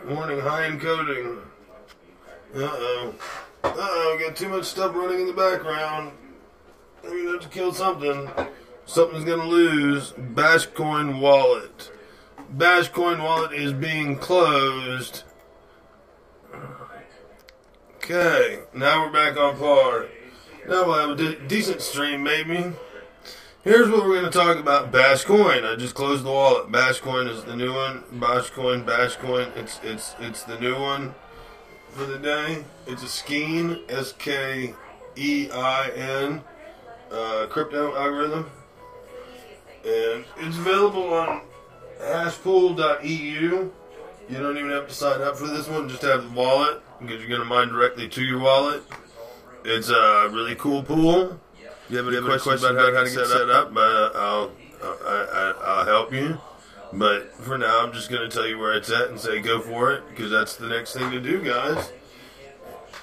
Warning, high encoding. Uh-oh. Uh-oh, got too much stuff running in the background. I'm gonna have to kill something. Something's gonna lose. Bashcoin wallet. Bashcoin wallet is being closed. Okay, now we're back on par. Now we'll have a decent stream, maybe. Here's what we're going to talk about. Bashcoin. I just closed the wallet. Bashcoin is the new one. Bashcoin. It's the new one for the day. It's a Skein, S-K-E-I-N, crypto algorithm. And it's available on hashpool.eu. You don't even have to sign up for this one. Just have the wallet, because you're going to mine directly to your wallet. It's a really cool pool. You have any questions about how to get set up? I'll help you. But for now, I'm just going to tell you where it's at and say go for it, because that's the next thing to do, guys.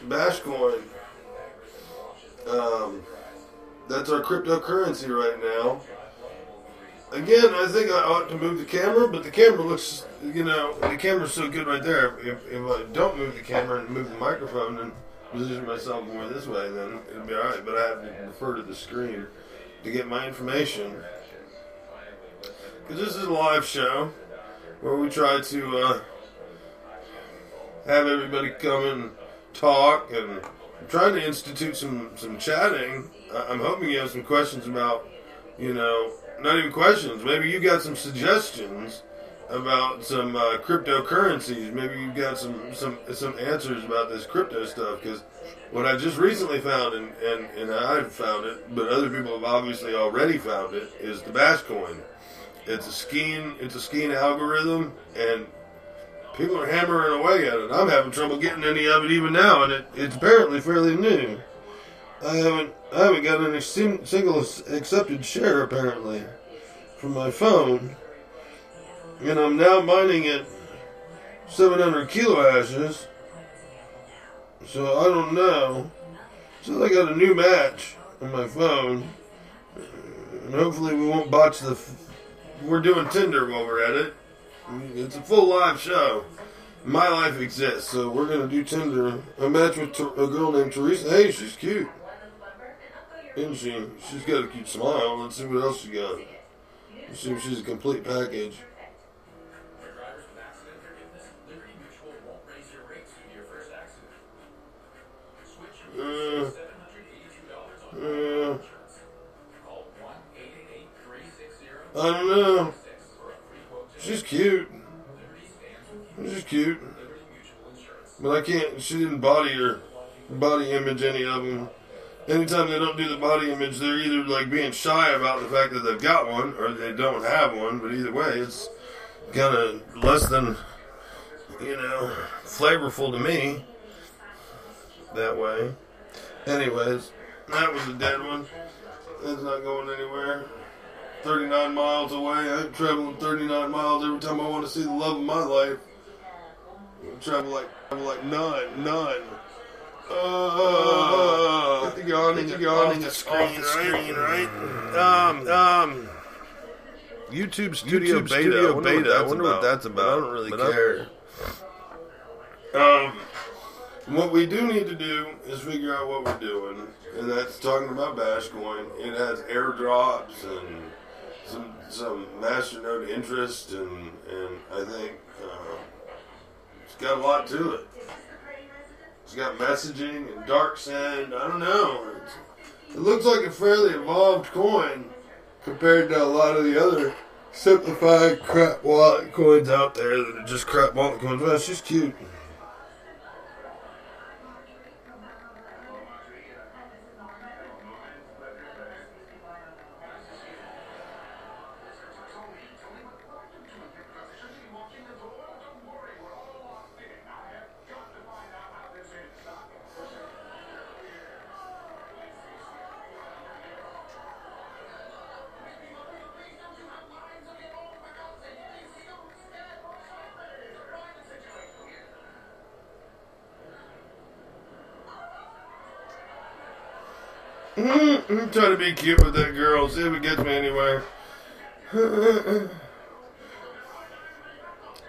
Bashcoin. That's our cryptocurrency right now. Again, I think I ought to move the camera, but the camera looks, the camera's so good right there. If I don't move the camera and move the microphone and position myself more this way, then it'll be alright. But I have to refer to the screen to get my information. Because this is a live show where we try to have everybody come and talk, and I'm trying to institute some chatting. I'm hoping you have some questions about, not even questions. Maybe you got some suggestions about some cryptocurrencies. Maybe you've got some answers about this crypto stuff. Because what I just recently found, and I've found it, but other people have obviously already found it, is the Bashcoin. It's a Skein algorithm, and people are hammering away at it. I'm having trouble getting any of it even now, and it's apparently fairly new. I haven't got any single accepted share apparently from my phone, and I'm now mining at 700 kilohashes. So I don't know. So I got a new match on my phone, and hopefully we won't botch the. We're doing Tinder while we're at it. It's a full live show. My life exists, so we're gonna do Tinder. A match with a girl named Teresa. Hey, she's cute. Isn't she? She's got a cute smile. Let's see what else she got. Let's see if she's a complete package. I don't know. She's cute. She's cute. But I can't, she didn't body image any of them. Anytime they don't do the body image, they're either like being shy about the fact that they've got one, or they don't have one. But either way, it's kind of less than, flavorful to me. That way. Anyways, that was a dead one. It's not going anywhere. 39 miles away. I travel 39 miles every time I want to see the love of my life. I travel like none. You're on the screen, right? YouTube Studio Beta. I wonder what that's about. I don't really care. What we do need to do is figure out what we're doing, and that's talking about Bashcoin. It has airdrops and some masternode interest, and I think it's got a lot to it. It's got messaging and dark send. I don't know. It looks like a fairly evolved coin compared to a lot of the other simplified crap wallet coins out there that are just crap wallet coins. Well, she's cute. I'm trying to be cute with that girl, see if it gets me anywhere. I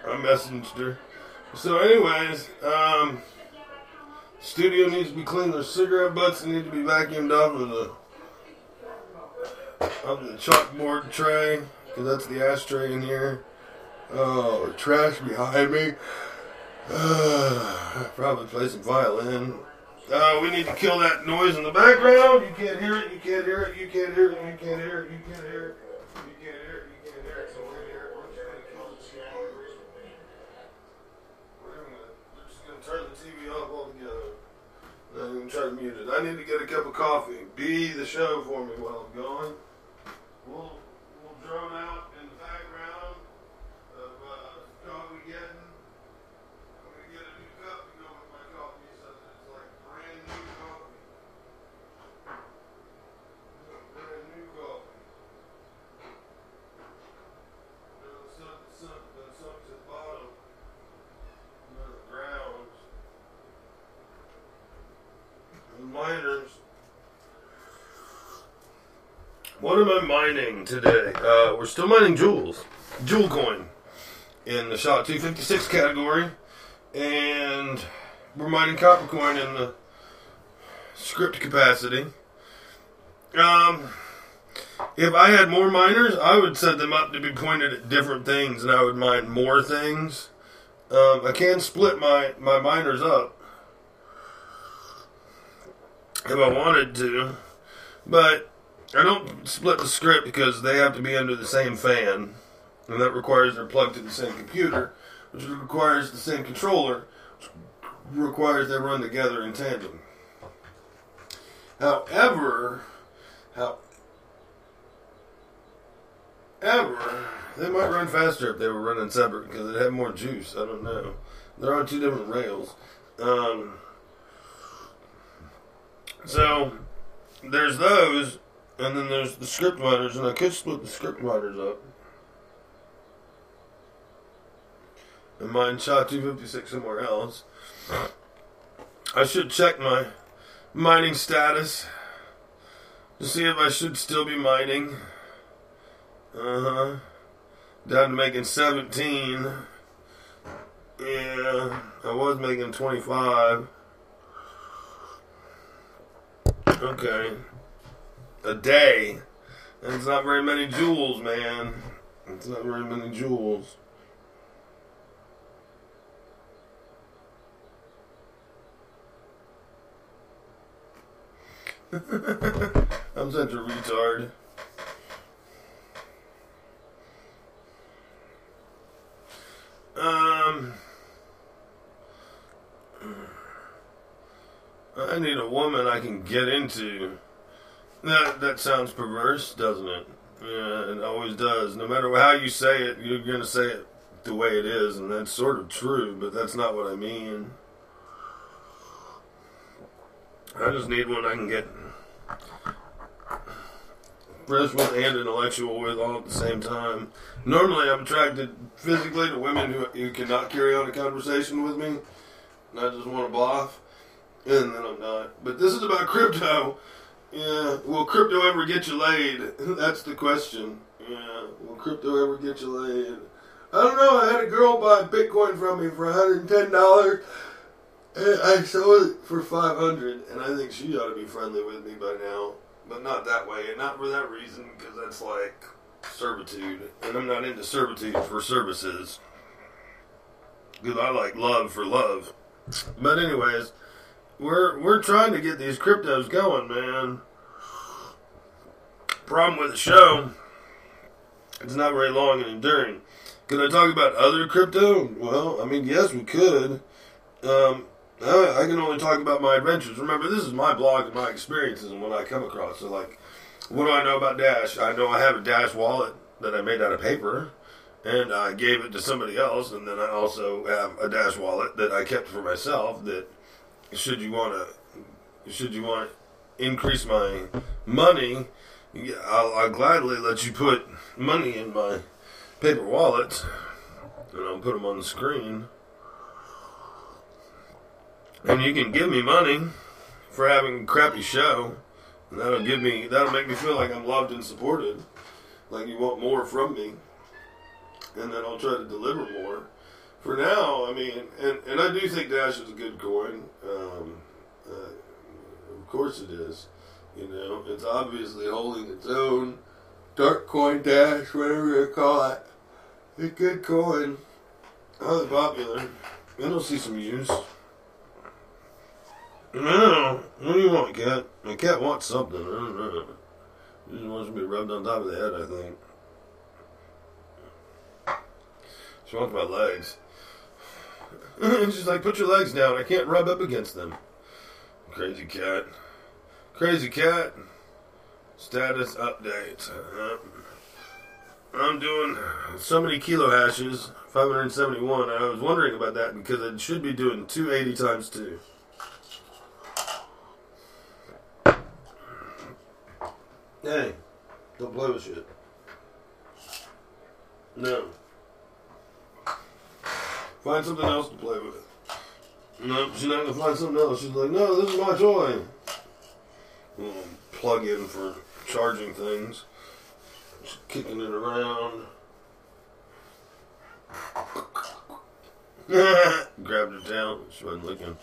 messaged her. So anyways, studio needs to be cleaned. Their cigarette butts need to be vacuumed off of the chalkboard tray, because that's the ashtray in here. Oh, trash behind me. Probably play some violin. We need to kill that noise in the background. You can't hear it, you can't hear it, you can't hear it, you can't hear it, you can't hear it. You can't hear it, you can't hear it, so we're going to hear it. We're just going to kill the speakers. We're just going to turn the TV off altogether. I'm going to try to mute it. I need to get a cup of coffee. Be the show for me while I'm gone. We'll drone out in the background of coffee getting. I'm going to get a new cup to go with my coffee so that it's like brand new coffee. Brand new coffee. There's something to the bottom. The grounds. The miners. What am I mining today? We're still mining jewels. Jewel coin. In the SHA 256 category. And we're mining copper coin in the script capacity. If I had more miners, I would set them up to be pointed at different things, and I would mine more things. I can split my miners up if I wanted to, but I don't split the script because they have to be under the same fan, and that requires they're plugged to the same computer, which requires the same controller, which requires they run together in tandem. However, they might run faster if they were running separate because they'd have more juice. I don't know. They're on two different rails. So, there's those, and then there's the script miners, and I could split the script miners up. And mine SHA 256 somewhere else. I should check my mining status to see if I should still be mining. Down to making 17. Yeah, I was making 25. Okay. A day. That's not very many jewels, man. It's not very many jewels. I'm such a retard. I need a woman I can get into. That sounds perverse, doesn't it? Yeah, it always does. No matter how you say it, you're going to say it the way it is, and that's sort of true, but that's not what I mean. I just need one I can get fresh with and intellectual with all at the same time. Normally I'm attracted physically to women who cannot carry on a conversation with me, and I just want to bluff, and then I'm not. But this is about crypto. Yeah, will crypto ever get you laid? That's the question. Yeah, will crypto ever get you laid? I don't know. I had a girl buy Bitcoin from me for $110. And I sold it for $500, and I think she ought to be friendly with me by now. But not that way, and not for that reason, because that's like servitude. And I'm not into servitude for services. Because I like love for love. But anyways, we're trying to get these cryptos going, man. Problem with the show, it's not very long and enduring. Could I talk about other crypto? Well, I mean, yes, we could. I can only talk about my adventures. Remember, this is my blog and my experiences and what I come across. So, like, what do I know about Dash? I know I have a Dash wallet that I made out of paper, and I gave it to somebody else, and then I also have a Dash wallet that I kept for myself that should you want to increase my money, I'll gladly let you put money in my paper wallet, and I'll put them on the screen. And you can give me money for having a crappy show. And that'll make me feel like I'm loved and supported. Like you want more from me. And then I'll try to deliver more. For now, I mean, and I do think Dash is a good coin. Of course it is. You know, it's obviously holding its own. Dark coin, Dash, whatever you call it. It's a good coin. Highly popular. I don't see some use. No, what do you want, cat? The cat wants something. I don't know. He just wants to be rubbed on top of the head, I think. She wants my legs. She's like, put your legs down. I can't rub up against them. Crazy cat. Crazy cat. Status update. I'm doing so many kilo hashes. 571. I was wondering about that because it should be doing 280 times 2. Hey, don't play with shit. No. Find something else to play with. No, she's not going to find something else. She's like, no, this is my toy. Little plug-in for charging things. Just kicking it around. Grabbed her tail. She wasn't looking.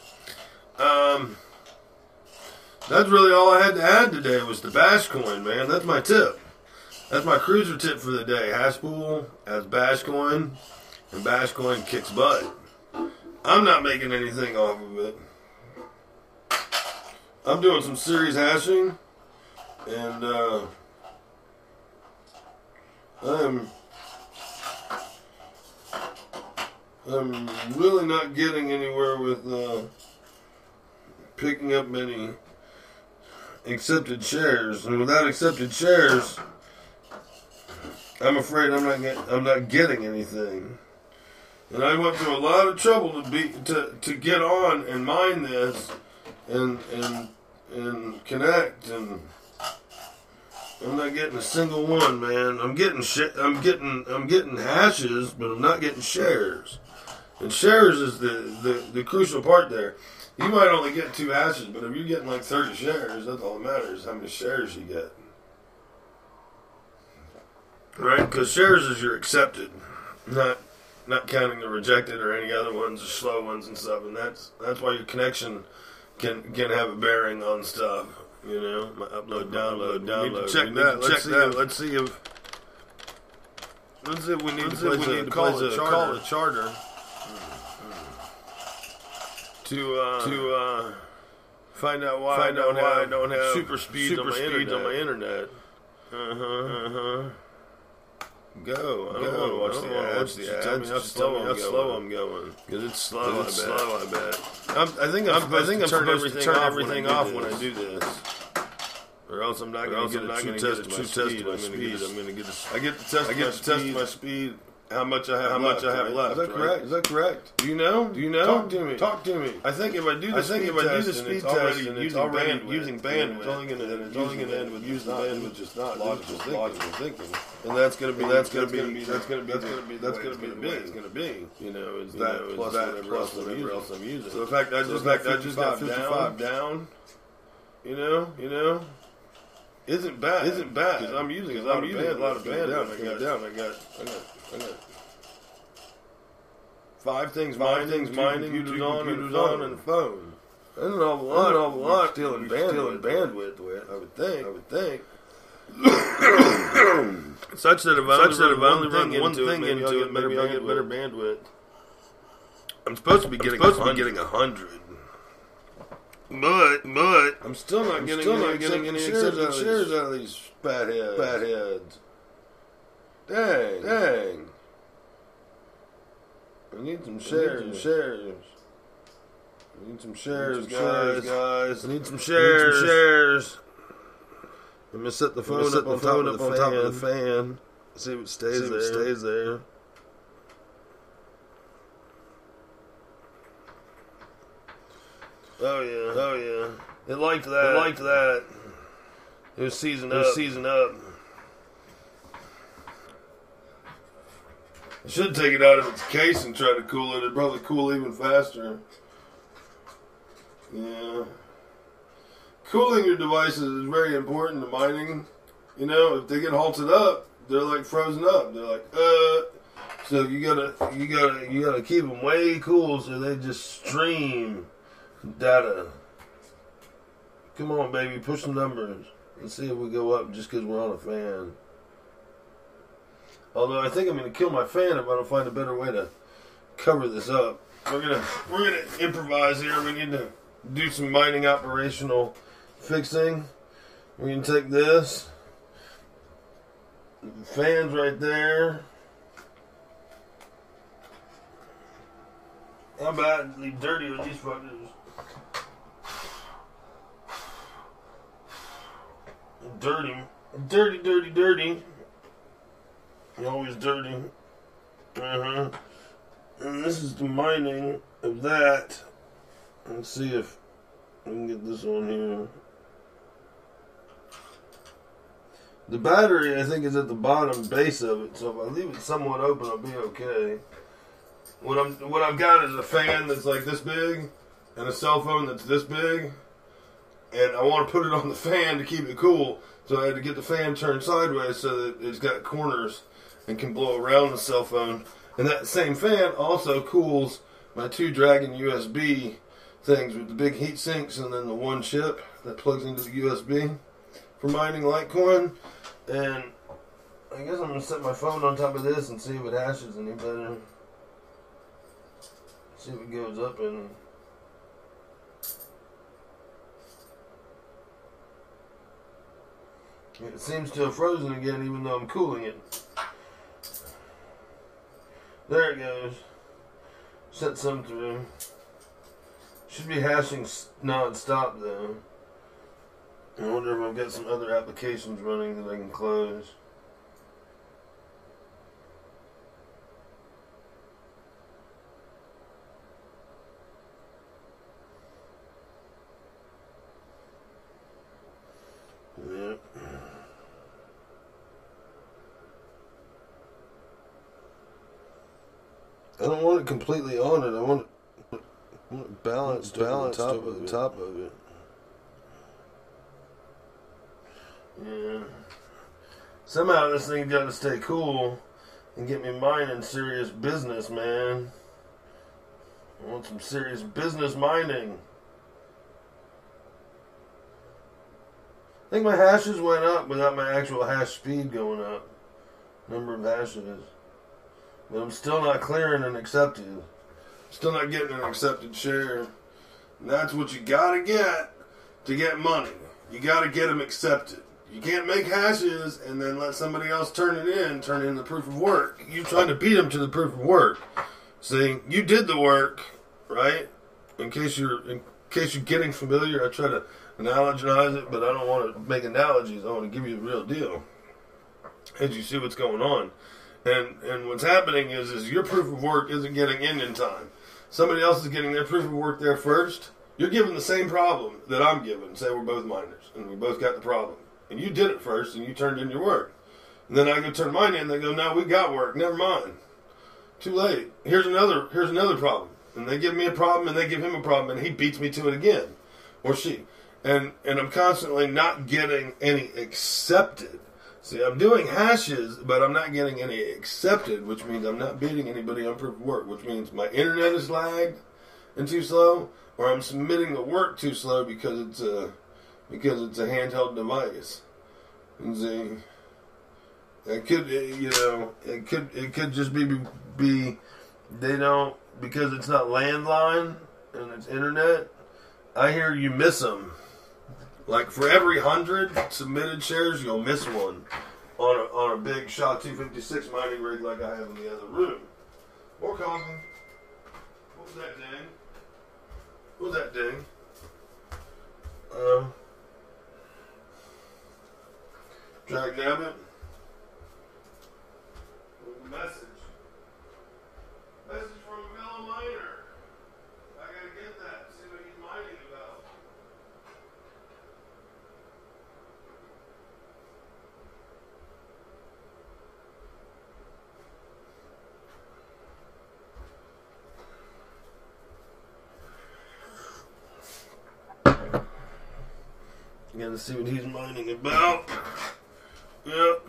That's really all I had to add today was the bash coin, man. That's my tip. That's my cruiser tip for the day. Hash pool as bash coin, and bash coin kicks butt. I'm not making anything off of it. I'm doing some serious hashing, and I'm really not getting anywhere with picking up many accepted shares, and without accepted shares, I'm afraid I'm not getting anything. And I went through a lot of trouble to get on and mine this and connect, and I'm not getting a single one, man. I'm getting hashes, but I'm not getting shares. And shares is the crucial part there. You might only get 2 hashes, but if you're getting like 30 shares, that's all that matters, how many shares you get. Right? Because shares is your accepted, not counting the rejected or any other ones or slow ones and stuff. And that's why your connection can have a bearing on stuff. You know, my upload, download. Check that. Let's see if we need to call a charter. To find out why I don't have super speeds on my internet. Go. I don't want to watch the ads. Tell me how slow I'm going. Because it's slow. I bet. I think I'm supposed to turn everything off when I do this. Or else I'm not going to get a true test of my speed. I get to test my speed. How much I have left. Is that correct? Is that correct? Do you know? Talk to me. I think if I do the speed test and it's already using bandwidth, it's only going to end with using bandwidth, just not logical thinking. And that's going to be the big. You know, is that plus whatever else I'm using. So the fact I just got 55 down. You know. Isn't bad. Because I'm using a lot of bandwidth. I got 5 things mining, computers on, and the phone. That's an awful lot. Stealing bandwidth with, I would think. Such that if I only run one thing into it, maybe I'll get better bandwidth. I'm supposed to be getting 100. But I'm still not getting any accepted shares out of these fat heads. Dang. I need some shares. I need some shares, guys. I need some shares. I'm gonna set the phone up on top of the fan. See what stays there. Oh yeah. It liked that. It was seasoned up. I should take it out of its case and try to cool it. It'd probably cool even faster. Yeah. Cooling your devices is very important to mining. You know, if they get halted up, they're like frozen up. They're like, So you gotta keep them way cool so they just stream data. Come on, baby, push some numbers. Let's see if we go up just because we're on a fan. Although I think I'm gonna kill my fan if I don't find a better way to cover this up. We're gonna improvise here. We need to do some mining operational fixing. We're gonna take this. The fan's right there. How badly dirty are these fuckers? Dirty. Dirty, dirty, dirty. You're always dirty. And this is the mining of that. Let's see if we can get this on here. The battery, I think, is at the bottom base of it, so if I leave it somewhat open, I'll be okay. What I've got is a fan that's like this big, and a cell phone that's this big, and I want to put it on the fan to keep it cool, so I had to get the fan turned sideways so that it's got corners and can blow around the cell phone. And that same fan also cools my 2 Dragon USB things with the big heat sinks and then the one chip that plugs into the USB for mining Litecoin. And I guess I'm going to set my phone on top of this and see if it hashes any better. See if it goes up and... It seems to have frozen again even though I'm cooling it. There it goes. Set some through. Should be hashing non-stop though. I wonder if I've got some other applications running that I can close. Yep. I don't want it completely on it. I want it balanced over the top of it. Yeah. Somehow this thing's got to stay cool and get me mining serious business, man. I want some serious business mining. I think my hashes went up without my actual hash speed going up. Number of hashes. But I'm still not clearing an accepted. Still not getting an accepted share. And that's what you gotta get to get money. You gotta get them accepted. You can't make hashes and then let somebody else turn in the proof of work. You're trying to beat them to the proof of work. See, you did the work, right? In case you're getting familiar, I try to analogize it, but I don't want to make analogies. I want to give you the real deal as you see what's going on. And what's happening is your proof of work isn't getting in time. Somebody else is getting their proof of work there first. You're given the same problem that I'm given. Say we're both miners, and we both got the problem. And you did it first, and you turned in your work. And then I go turn mine in, and they go, no, we got work. Never mind. Too late. Here's another problem. And they give me a problem, and they give him a problem, and he beats me to it again. Or she. And I'm constantly not getting any accepted. See, I'm doing hashes, but I'm not getting any accepted, which means I'm not beating anybody on proof of work, which means my internet is lagged and too slow, or I'm submitting the work too slow because it's a handheld device. And see, it could just be they don't, because it's not landline and it's internet. I hear you miss them. Like for every 100 submitted shares, you'll miss one on a big SHA-256 mining rig like I have in the other room. More coffee. What was that ding? What was that ding? Drag nabbit. Message. Message from a fellow miner. I gotta get that. See what he's mining about. You gotta see what he's mining about. Yep.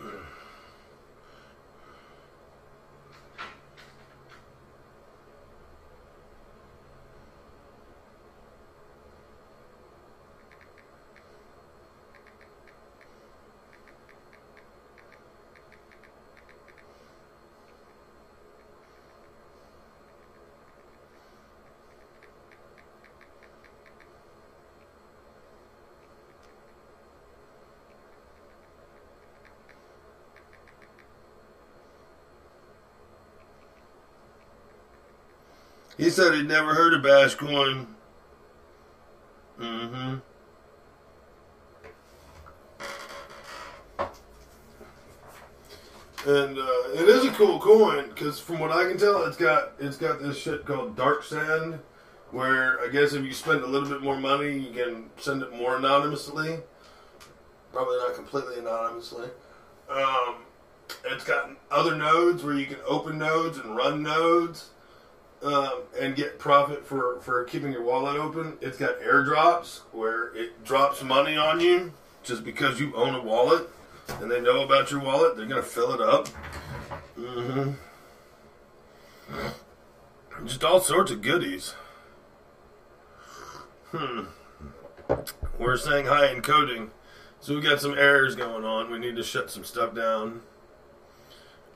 He said he'd never heard of Bash Coin. Mm-hmm. And it is a cool coin because, from what I can tell, it's got this shit called dark sand, where I guess if you spend a little bit more money, you can send it more anonymously. Probably not completely anonymously. It's got other nodes where you can open nodes and run nodes and get profit for keeping your wallet open. It's got airdrops where it drops money on you just because you own a wallet. And they know about your wallet, they're going to fill it up. Mm-hmm. Just all sorts of goodies. We're saying hi encoding. So we got some errors going on. We need to shut some stuff down.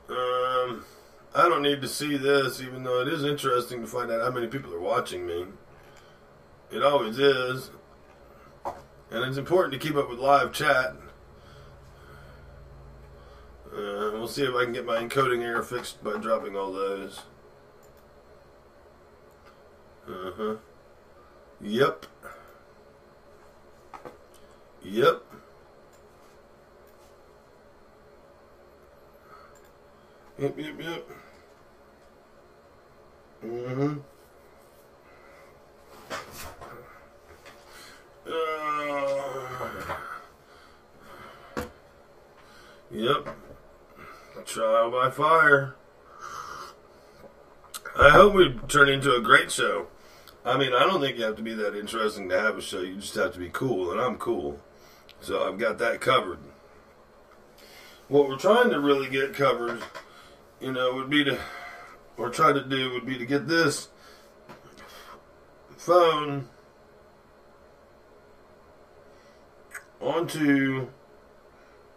I don't need to see this, even though it is interesting to find out how many people are watching me. It always is. And it's important to keep up with live chat. We'll see if I can get my encoding error fixed by dropping all those. Yep. Yep. Yep. Yep. Trial by fire. I hope we turn into a great show. I mean, I don't think you have to be that interesting to have a show. You just have to be cool, and I'm cool. So I've got that covered. What we're trying to really get covered, would be to get this phone onto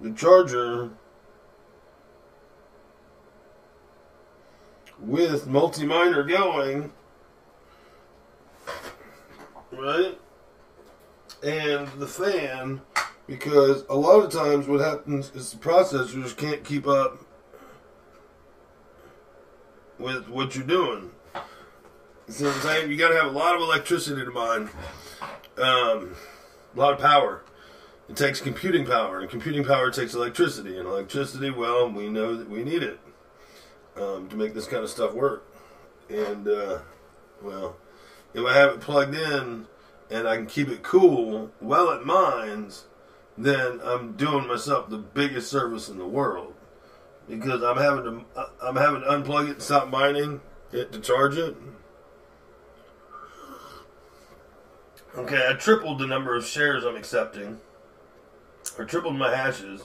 the charger with multi-miner going, right? And the fan, because a lot of times what happens is the processors can't keep up with what you're doing. You see what I'm saying? You got to have a lot of electricity to mine, a lot of power. It takes computing power, and computing power takes electricity, and electricity, well, we know that we need it to make this kind of stuff work. And, well, if I have it plugged in and I can keep it cool while it mines, then I'm doing myself the biggest service in the world, because I'm having to unplug it and stop mining it to charge it. Okay, I tripled the number of shares I'm accepting. Or tripled my hashes.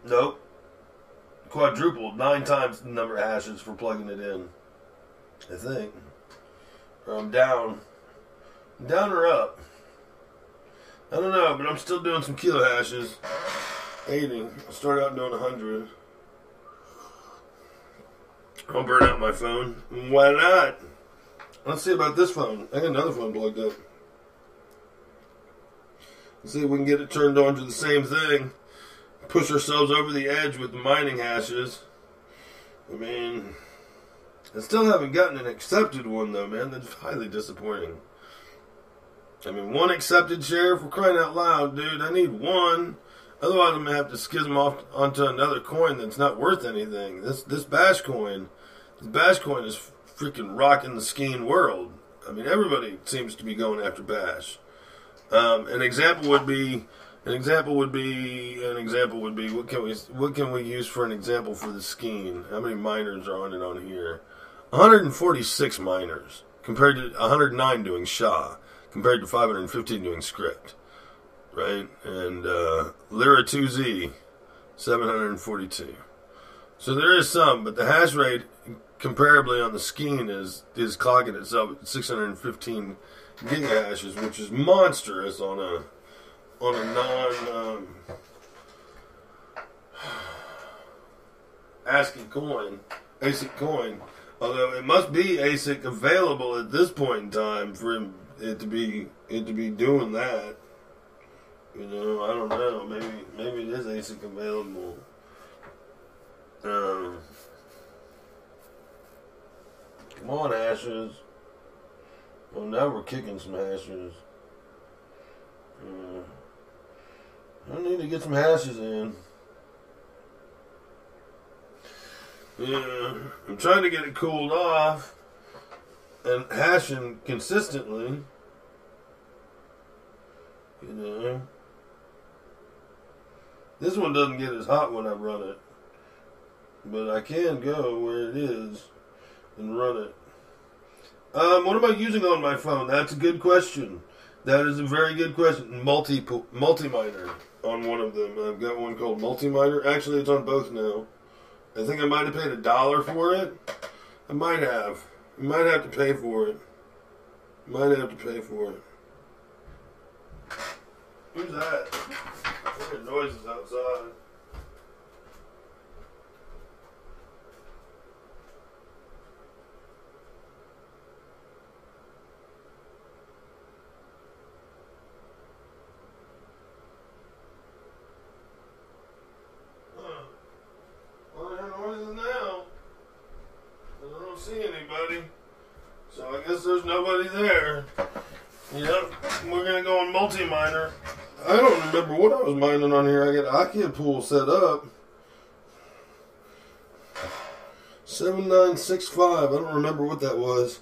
Nope. Quadrupled 9 times the number of hashes for plugging it in. I think. Or I'm down. Down or up? I don't know, but I'm still doing some kilo hashes. 80. I started out doing 100. I'll burn out my phone. Why not? Let's see about this phone. I got another phone plugged up. Let's see if we can get it turned on to the same thing. Push ourselves over the edge with the mining hashes. I mean, I still haven't gotten an accepted one though, man. That's highly disappointing. I mean, one accepted share, for crying out loud, dude. I need one. Otherwise, I'm going to have to schism off onto another coin that's not worth anything. This Bash coin is freaking rocking the skiing world. I mean, everybody seems to be going after Bash. An example would be what can we use for an example for the skiing? How many miners are on it on here? 146 miners compared to 109 doing SHA, compared to 515 doing script, right? And Lyra 2Z 742. So there is some, but the hash rate comparably on the skiing is clogging itself at 615 gigahashes, which is monstrous on a non ASIC coin. Although it must be ASIC available at this point in time for it to be doing that. I don't know. Maybe it is ASIC available. Come on, hashes. Well, now we're kicking some hashes. I need to get some hashes in. Yeah, I'm trying to get it cooled off and hashing consistently. You know, this one doesn't get as hot when I run it, but I can go where it is and run it. What am I using on my phone? That's a good question. That is a very good question. Multi-miner on one of them. I've got one called Multi-miner. Actually, it's on both now. I think I might have paid $1 for it. I might have. I might have to pay for it. Might have to pay for it. Who's that? I hear noises outside. See anybody, so I guess there's nobody there. Yep, we're gonna go on multi-miner. I don't remember what I was mining on here. I got Akia pool set up. 7965. I don't remember what that was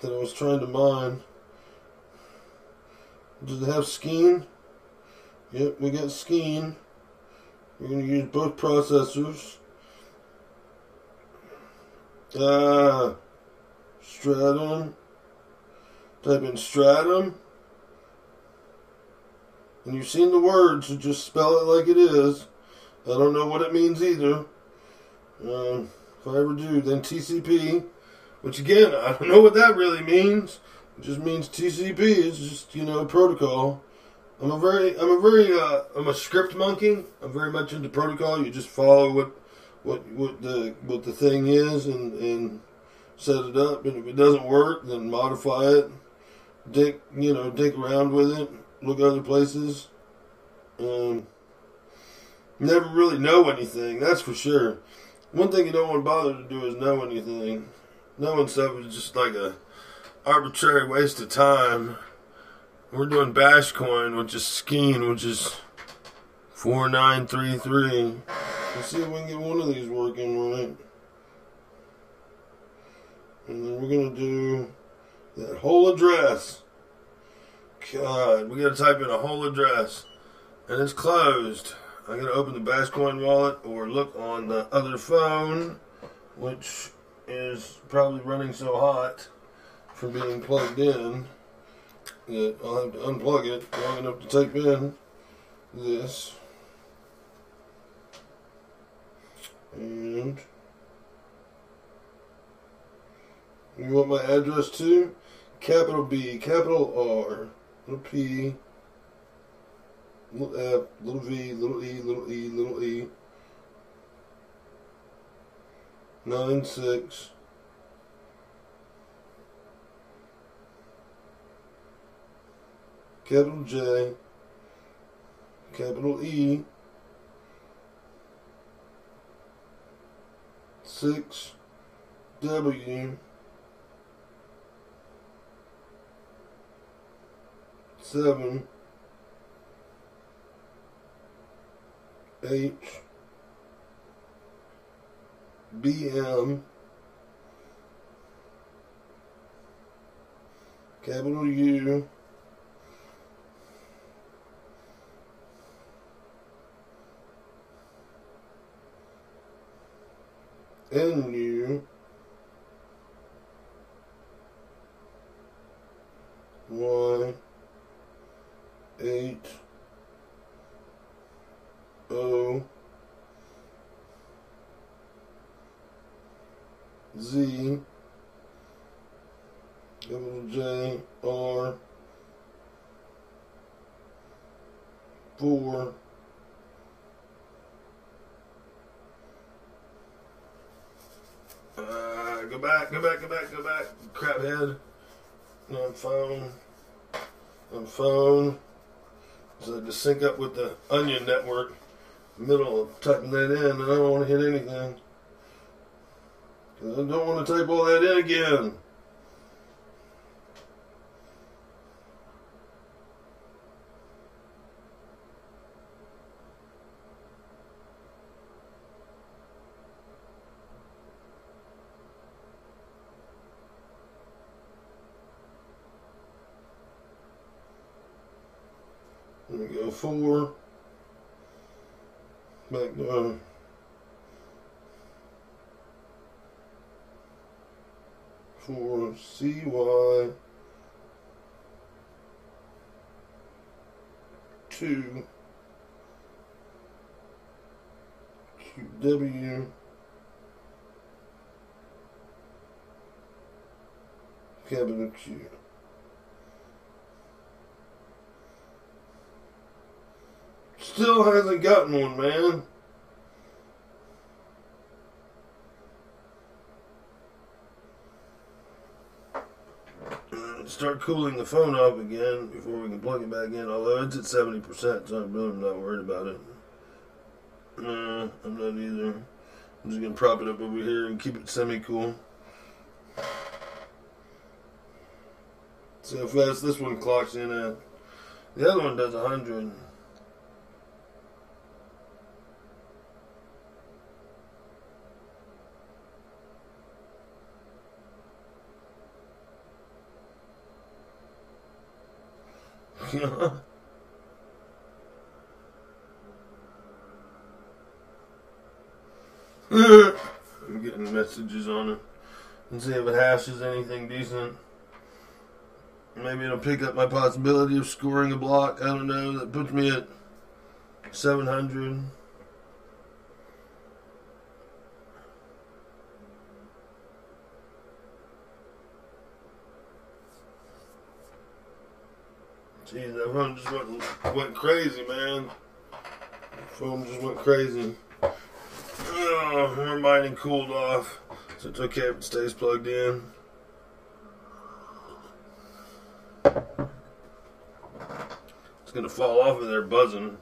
that I was trying to mine. Does it have Skeen? Yep, we got Skeen. We're gonna use both processors. Stratum. Type in Stratum. And you've seen the word, so just spell it like it is. I don't know what it means either. If I ever do, then TCP. Which again, I don't know what that really means. It just means TCP. It's just, protocol. I'm a script monkey. I'm very much into protocol. You just follow what the thing is and set it up, and if it doesn't work, then modify it. Dig around with it. Look other places. Never really know anything. That's for sure. One thing you don't want to bother to do is know anything. Knowing stuff is just like a arbitrary waste of time. We're doing Bashcoin, which is Skeen, which is 4933. Let's see if we can get one of these working right. And then we're going to do that whole address. God, we got to type in a whole address. And it's closed. I got to open the Bashcoin wallet or look on the other phone, which is probably running so hot from being plugged in that I'll have to unplug it long enough to type in this. And you want my address too? Capital B, capital R, little P, little F, little V, little E, little E, little E, 96, capital J, capital E, 6, W, 7, H, BM, capital U, NU, Y, 8, O, Z, capital J, R, 4, go back, crap head. No, I'm phone. So to sync up with the Onion network, middle of typing that in, and I don't want to hit anything. Because I don't want to type all that in again. There we go, 4. Back down. 4 CY 2 QW capital Q. Still hasn't gotten one, man. Start cooling the phone off again before we can plug it back in. Although it's at 70%, so I'm really not worried about it. No, I'm not either. I'm just gonna prop it up over here and keep it semi-cool. See how fast this one clocks in at. The other one does 100. I'm getting messages on it. Let's see if it hashes anything decent. Maybe it'll pick up my possibility of scoring a block. I don't know. That puts me at 700. Jeez, that phone just went crazy, man. The phone just went crazy. Oh, my mining cooled off, so it's okay if it stays plugged in. It's gonna fall off of there buzzing.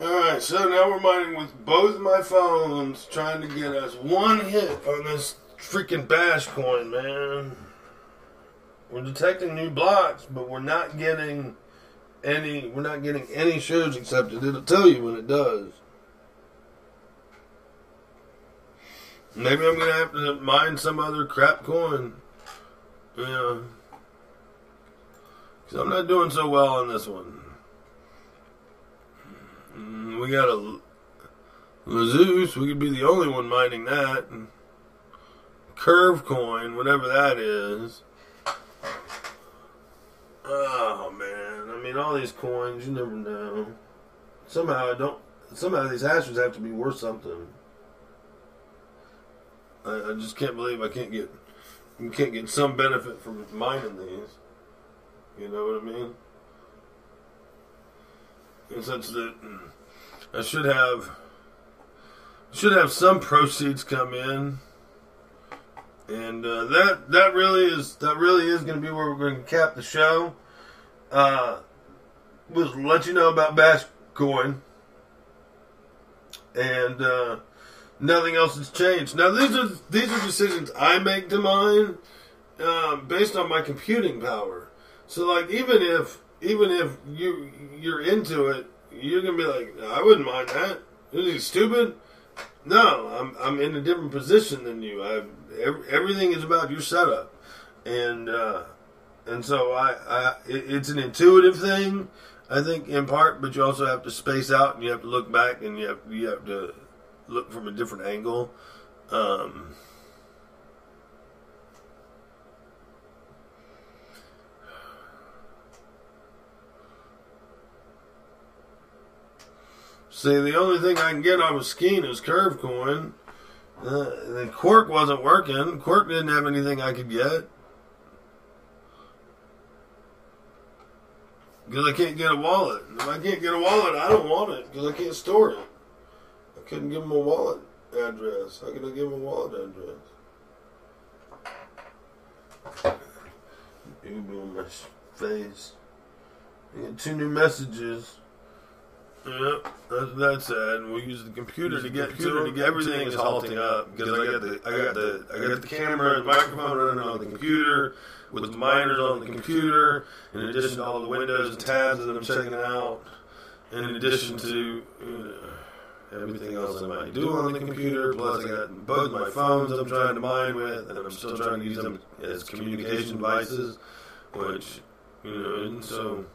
Alright, so now we're mining with both my phones, trying to get us one hit on this freaking Bash coin, man. We're detecting new blocks, but we're not getting any shows accepted. It'll tell you when it does. Maybe I'm gonna have to mine some other crap coin. Yeah. Because I'm not doing so well on this one. We got a Zeus. We could be the only one mining that. Curve coin, whatever that is. Oh man, I mean all these coins, you never know. Somehow these hashes have to be worth something. I just can't believe you can't get some benefit from mining these. You know what I mean? In such that I should have some proceeds come in, and that really is going to be where we're going to cap the show. We'll let you know about Bash Coin, and nothing else has changed. Now these are decisions I make to mine based on my computing power. So like even if you're into it, you're gonna be like, I wouldn't mind that. Is he stupid? No, I'm in a different position than you. Everything is about your setup, and so it's an intuitive thing, I think, in part. But you also have to space out, and you have to look back, and you have to look from a different angle. See, the only thing I can get off of Skeen is Curve Coin. The Quark wasn't working. Quark didn't have anything I could get. Because I can't get a wallet. If I can't get a wallet, I don't want it. Because I can't store it. I couldn't give him a wallet address. How could I give him a wallet address? Uber on my face. I got 2 new messages. Yeah, that's sad. And we use the computer to get to it. Everything is halting up because I got the camera and microphone running on the computer with the miners on the computer. In addition to all the windows and tabs that I'm checking out, and in addition to everything else I might do on the computer. Plus, I got both my phones I'm trying to mine with, and I'm still trying to use them as communication devices, which isn't so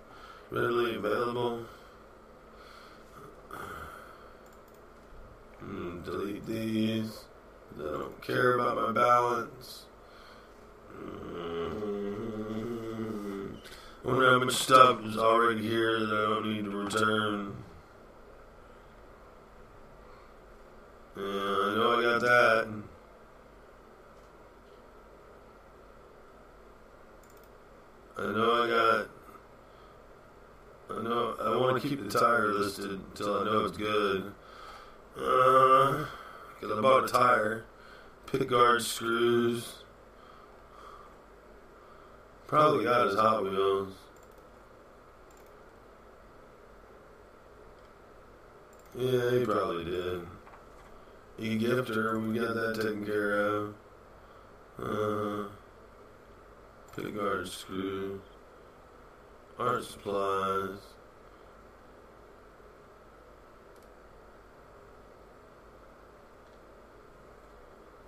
readily available. Delete these. I don't care about my balance. I wonder how much stuff is already here that I don't need to return. Yeah, I know I got that. I want to keep the tire listed until I know it's good. Because I bought a tire, pickguard screws, probably got his Hot Wheels. Yeah, he probably did. E-gifter, we got that taken care of. Pickguard screws, art supplies.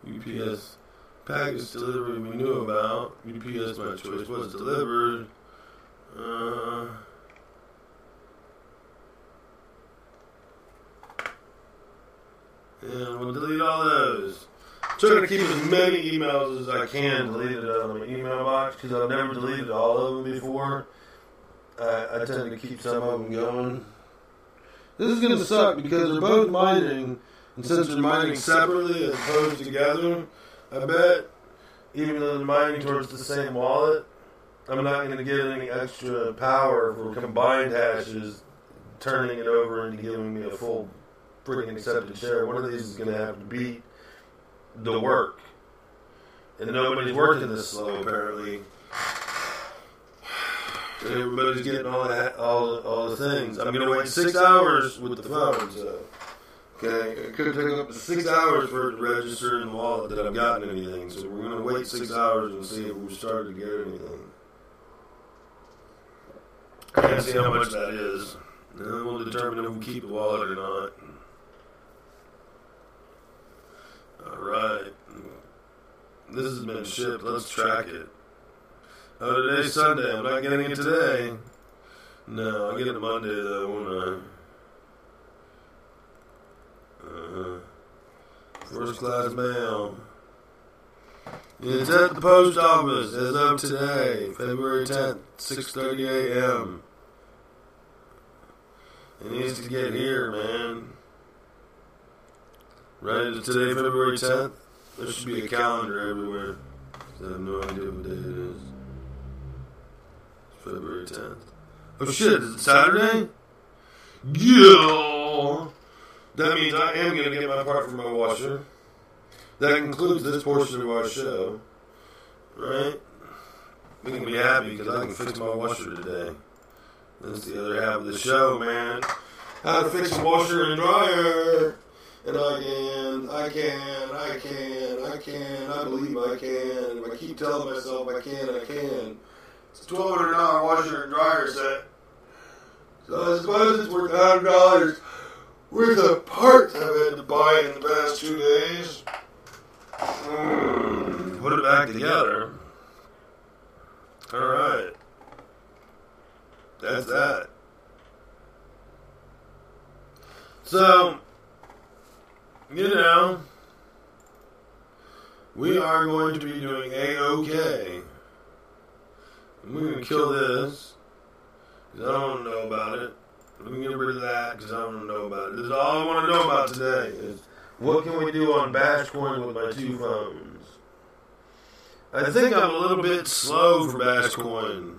UPS package delivery we knew about. UPS, my choice, was delivered. And we'll delete all those. I'm trying to keep as many emails as I can deleted out of my email box because I've never deleted all of them before. I tend to keep some of them going. This is going to suck because they're both mining. And since they're mining separately as opposed together, I bet, even though they're mining towards the same wallet, I'm not going to get any extra power for combined hashes, turning it over into giving me a full freaking accepted share. One of these is going to have to beat the work. And nobody's working this slow, apparently. And everybody's getting all the things. I'm going to wait 6 hours with the phone, so... Okay, it could take up to 6 hours for it to register in the wallet that I've gotten anything. So we're going to wait 6 hours and see if we've started to get anything. I can't see how much that is. And then we'll determine if we keep the wallet or not. Alright. This has been shipped. Let's track it. Oh, today's Sunday. I'm not getting it today. No, I'll get it Monday though, won't I? First class mail. It's at the post office as of today, February 10th, 6:30 a.m. It needs to get here, man. Right? Is it today, February 10th? There should be a calendar everywhere. I have no idea what day it is. It's February 10th. Oh shit, is it Saturday? Yeah! That means I am going to get my part from my washer. That concludes this portion of our show. Right? We can be happy because I can fix my washer today. That's the other half of the show, man. How to fix a washer and dryer. And I believe I can. If I keep telling myself I can. It's a $1,200 washer and dryer set. So I suppose it's worth $100 worth of parts I've had to buy in the past 2 days. Put it back together. Alright. That's that. So, we are going to be doing A-OK. I'm going to kill this, because I don't know about it. I'm going to get rid of that, because I don't know about it. This is all I want to know about today, is what can we do on Bashcoin with my two phones? I think I'm a little bit slow for Bashcoin.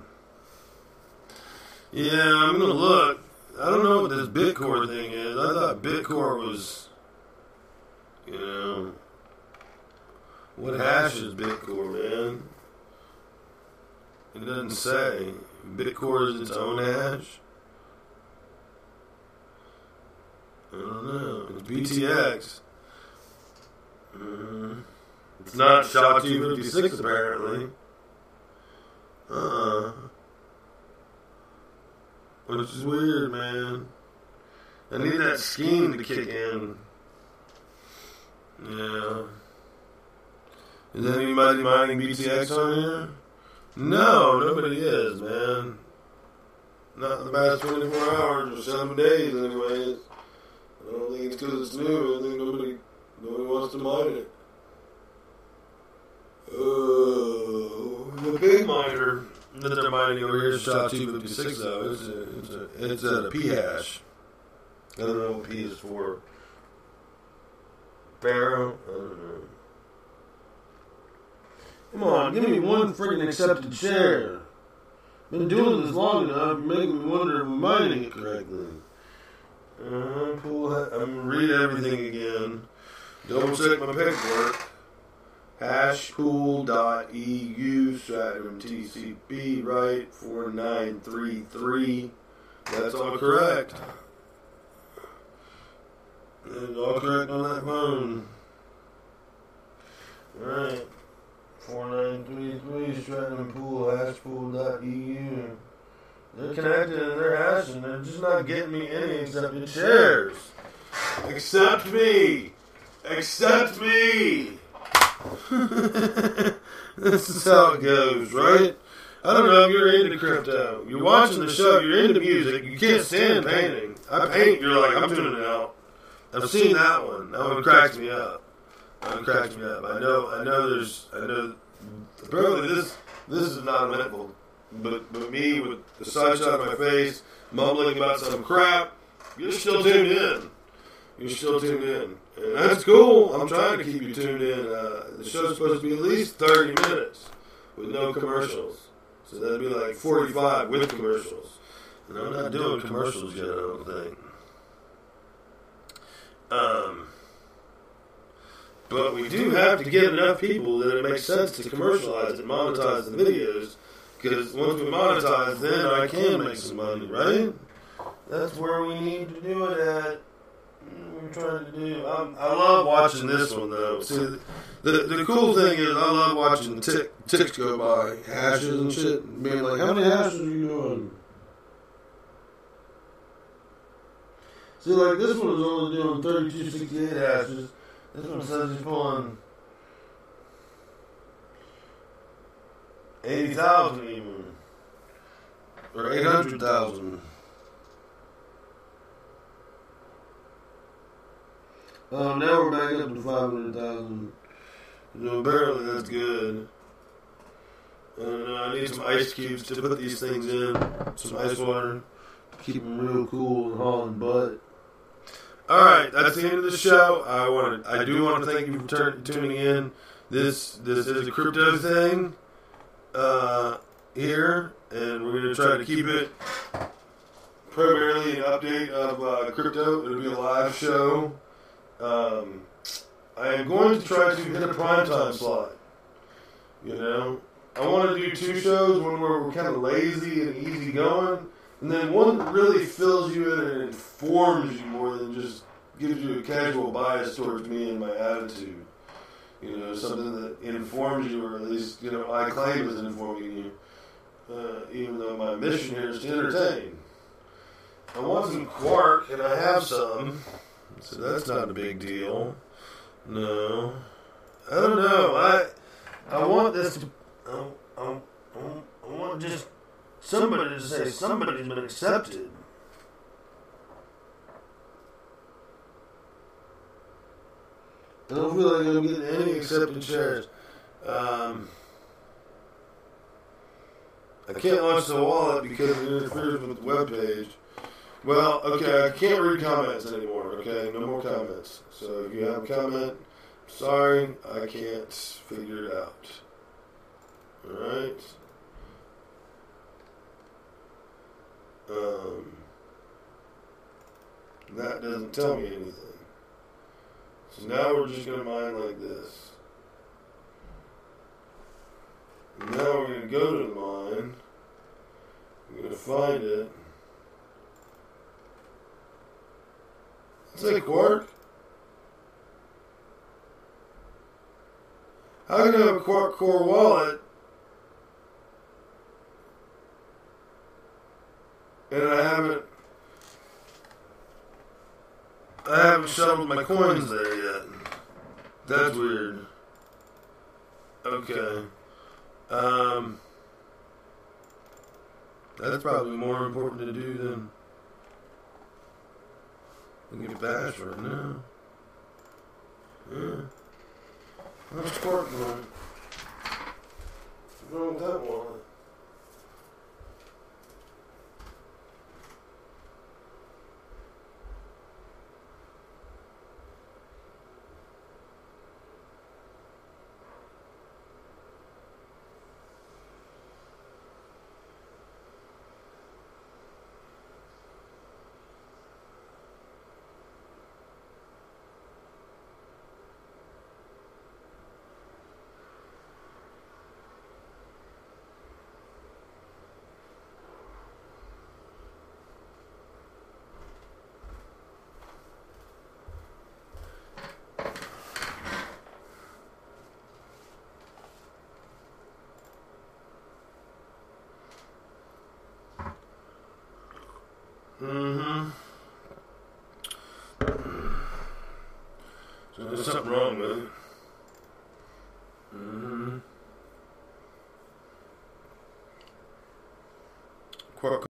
Yeah, I'm going to look. I don't know what this Bitcore thing is. I thought Bitcore was, what hash is Bitcore, man? It doesn't say. Bitcore is its own hash. I don't know. It's BTX. It's not SHA-256 apparently. Which is weird, man. I need that scheme to kick in. Yeah. Is anybody mining BTX on here? No, nobody is, man. Not in the past 24 hours or 7 days, anyways. I don't think it's because it's new. I think nobody wants to mine it. The big miner that they're mining over here is SHA-256, though. It's at a P hash. I don't know what P is for. Pharaoh? I don't know. Come on, give me one freaking accepted share. Been doing this long enough, making me wonder if I'm mining it correctly. I'm gonna read everything again. Double check my paperwork. Hashpool.eu Stratum TCP right 4933. That's all correct. It's all correct on that phone. Alright. 4933 Stratum Pool Hashpool.eu. They're connected and they're hashing. They're just not getting me any accepted shares. Accept me! Accept me! This is how it goes, right? I don't know if you're into crypto. You're watching the show, you're into music, you can't stand painting. I paint, you're like, I'm tuning it out. I've seen that one. That one cracks me up. I know apparently this is not eventful. But me with the side shot of my face, mumbling about some crap, you're still tuned in. And that's cool. I'm trying to keep you tuned in. The show's supposed to be at least 30 minutes with no commercials. So that'd be like 45 with commercials. And I'm not doing commercials yet, I don't think. But we do have to get enough people that it makes sense to commercialize and monetize the videos. Because once we monetize, then I can make some money, right? That's where we need to do it at. We're trying to do. I love watching this one though. See, the cool thing is I love watching the ticks go by, hashes and shit, and being like, how many hashes are you doing? See, like this one is only doing 3268 hashes. This one says he's pulling 80,000 even. Or 800,000. Now we're back up to 500,000. Apparently that's good. I need some ice cubes to put these things in. Some ice water. Keep them real cool and hauling butt. Alright, that's the end of the show. I do want to thank you for tuning in. This is a crypto thing. Here, and we're going to try to keep it primarily an update of crypto. It'll be a live show. I am going to try to hit a primetime slot. You know, I want to do 2 shows, one where we're kind of lazy and easy going, and then one that really fills you in and informs you more than just gives you a casual bias towards me and my attitude. You know, something that informs you, or at least, you know, I claim as informing you, even though my mission here is to entertain. I want some quark, and I have some, so that's not a big deal. No. I don't know. I want this to... I want just somebody to say somebody's been accepted. I don't feel like I'm getting any accepted shares. I can't launch the wallet because it interferes with the web page. Well, okay, I can't read comments anymore, okay? No more comments. So if you have a comment, sorry, I can't figure it out. Alright? That doesn't tell me anything. So now we're just going to mine like this. And now we're going to go to the mine. We're going to find it. Say quark. How can I have a quark core wallet and I haven't shoveled my coins there yet? That's weird. Okay. That's probably more important to do than get bashed right now. Yeah. What's quark going? What's wrong with that wallet? Mm-hmm. So there's something wrong with it. Mm-hmm. Quark